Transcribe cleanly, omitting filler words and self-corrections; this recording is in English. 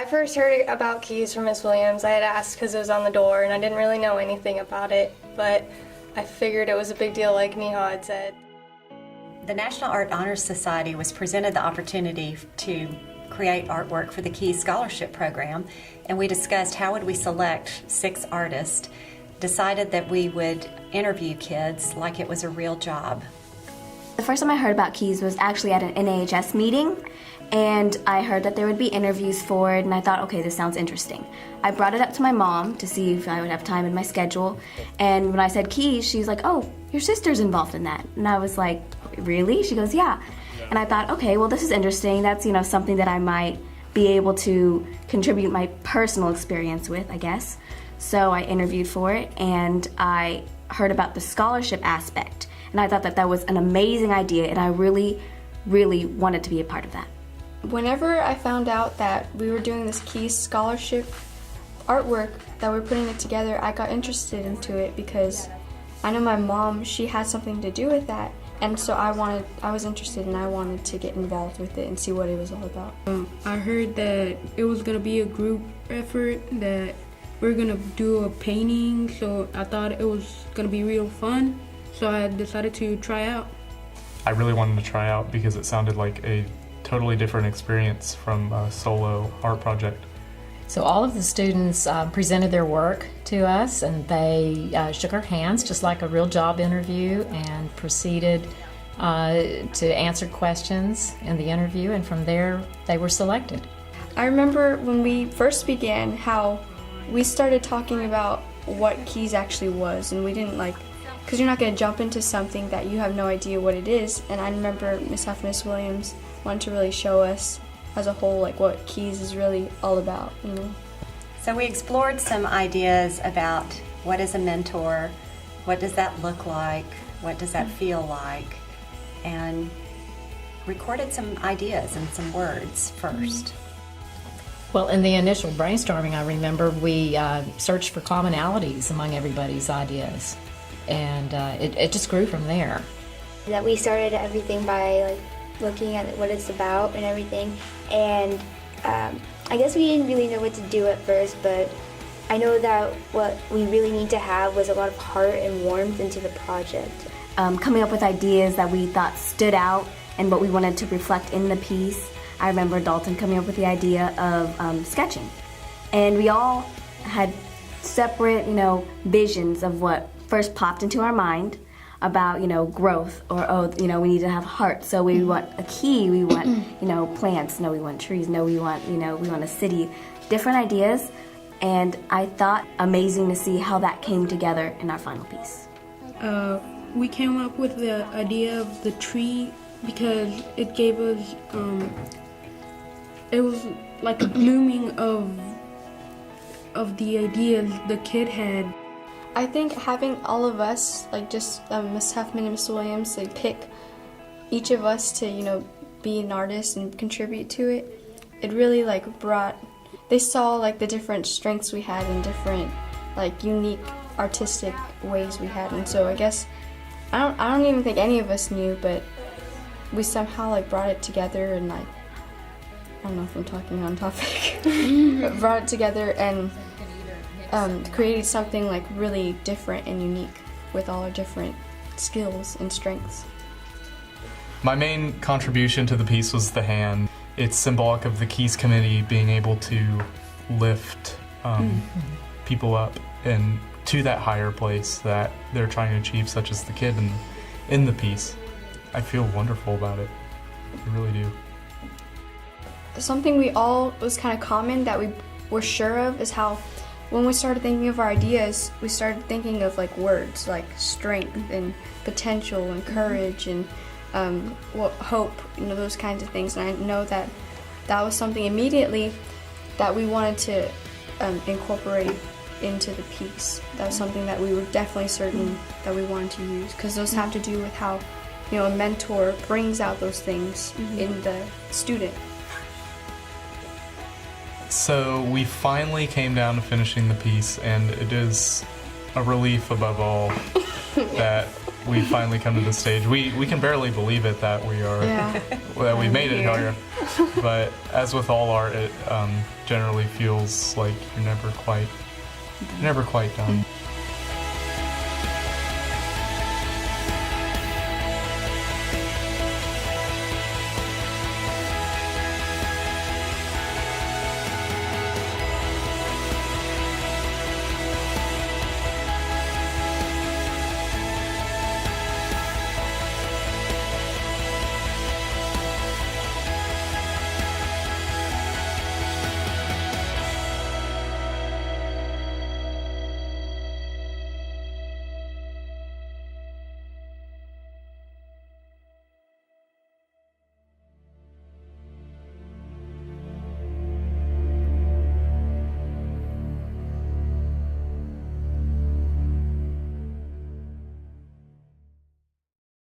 I first heard about KEYS from Miss Williams. I had asked because it was on the door and I didn't really know anything about it, but I figured it was a big deal like Neha had said. The National Art Honors Society was presented the opportunity to create artwork for the KEYS Scholarship Program, and we discussed how would we select 6 artists, decided that we would interview kids like it was a real job. The first time I heard about KEYS was actually at an NAHS meeting, and I heard that there would be interviews for it, and I thought, okay, this sounds interesting. I brought it up to my mom to see if I would have time in my schedule, and when I said KEYS, she's like, oh, your sister's involved in that. And I was like, really? She goes, yeah. And I thought, okay, well, this is interesting. That's, something that I might be able to contribute my personal experience with, I guess. So I interviewed for it, and I heard about the scholarship aspect, and I thought that that was an amazing idea, and I really, really wanted to be a part of that. Whenever I found out that we were doing this KEYS scholarship artwork, that we're putting it together, I got interested into it because I know my mom, she had something to do with that, and so I was interested and I wanted to get involved with it and see what it was all about. I heard that it was going to be a group effort, that we're going to do a painting, so I thought it was going to be real fun, so I decided to try out. I really wanted to try out because it sounded like a totally different experience from a solo art project. So all of the students presented their work to us, and they shook our hands just like a real job interview and proceeded to answer questions in the interview, and from there they were selected. I remember when we first began how we started talking about what KEYS actually was, and we didn't because you're not going to jump into something that you have no idea what it is, and I remember Miss Williams wanted to really show us as a whole what KEYS is really all about, So we explored some ideas about what is a mentor, what does that look like, what does that feel like, and recorded some ideas and some words first. Well, in the initial brainstorming, I remember we searched for commonalities among everybody's ideas, and it just grew from there. That we started everything by looking at what it's about and everything, and I guess we didn't really know what to do at first, but I know that what we really need to have was a lot of heart and warmth into the project. Coming up with ideas that we thought stood out and what we wanted to reflect in the piece. I remember Dalton coming up with the idea of sketching, and we all had separate, visions of what first popped into our mind about, growth, or, we need to have heart, so we want a key, we want, plants, no, we want trees, no, we want a city, different ideas, and I thought amazing to see how that came together in our final piece. We came up with the idea of the tree because it gave us, it was like a blooming of the ideas the kid had. I think having all of us, just Miss Huffman and Miss Williams, they pick each of us to, be an artist and contribute to it. It really they saw the different strengths we had and different unique artistic ways we had, and so I guess I don't even think any of us knew, but we somehow brought it together, and I don't know if I'm talking on topic, but brought it together and created something really different and unique with all our different skills and strengths. My main contribution to the piece was the hand. It's symbolic of the KEYS committee being able to lift people up and to that higher place that they're trying to achieve, such as the kid in the piece. I feel wonderful about it. I really do. Something we all was kind of common that we were sure of is how when we started thinking of our ideas, we started thinking of words like strength and potential and courage and hope, those kinds of things. And I know that that was something immediately that we wanted to incorporate into the piece. That was something that we were definitely certain that we wanted to use, because those have to do with how a mentor brings out those things in the student. So we finally came down to finishing the piece, and it is a relief above all that we finally come to this stage. We can barely believe it that we are that we made it here. But as with all art, it generally feels like you're never quite done.